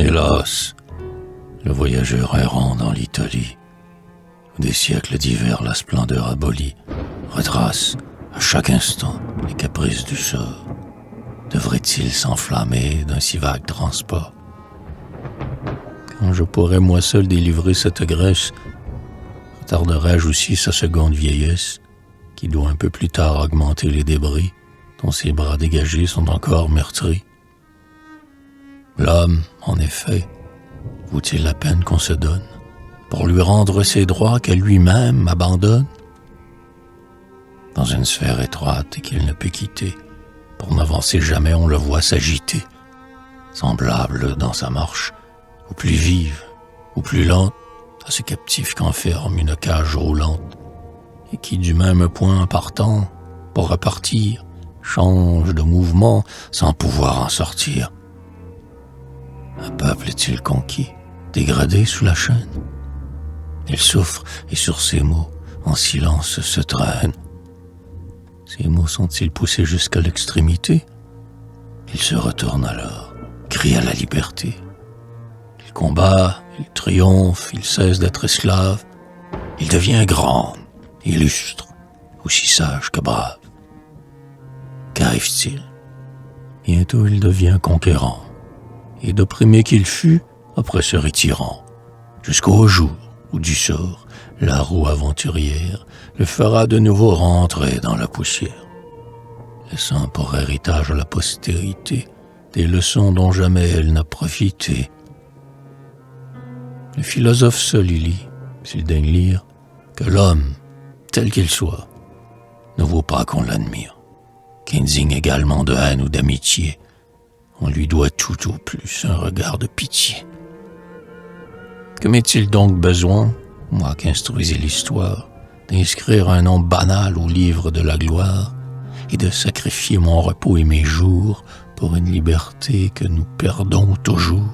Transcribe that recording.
Hélas, le voyageur errant dans l'Italie, où des siècles d'hiver la splendeur abolie, retrace à chaque instant les caprices du sort. Devrait-il s'enflammer d'un si vague transport? Quand je pourrais moi seul délivrer cette Grèce, retarderais-je aussi sa seconde vieillesse, qui doit un peu plus tard augmenter les débris dont ses bras dégagés sont encore meurtris? L'homme, en effet, vaut-il la peine qu'on se donne pour lui rendre ses droits qu'elle lui-même abandonne? Dans une sphère étroite et qu'il ne peut quitter, pour n'avancer jamais on le voit s'agiter, semblable dans sa marche, ou plus vive, ou plus lente, à ce captif qu'enferme une cage roulante, et qui du même point partant, pour repartir, change de mouvement sans pouvoir en sortir. Un peuple est-il conquis, dégradé sous la chaîne? Il souffre et sur ses mots, en silence se traîne. Ces mots sont-ils poussés jusqu'à l'extrémité? Il se retourne alors, crie à la liberté. Il combat, il triomphe, il cesse d'être esclave. Il devient grand, illustre, aussi sage que brave. Qu'arrive-t-il? Bientôt il devient conquérant, et d'opprimé qu'il fut, oppresseur et tyran, jusqu'au jour où du sort, la roue aventurière le fera de nouveau rentrer dans la poussière, laissant pour héritage à la postérité des leçons dont jamais elle n'a profité. Le philosophe seul y lit, s'il daigne lire, que l'homme, tel qu'il soit, ne vaut pas qu'on l'admire, qu'indigne également de haine ou d'amitié, on lui doit tout au plus un regard de pitié. Que m'est-il donc besoin, moi qu'instruisais l'histoire, d'inscrire un nom banal au livre de la gloire et de sacrifier mon repos et mes jours pour une liberté que nous perdons toujours?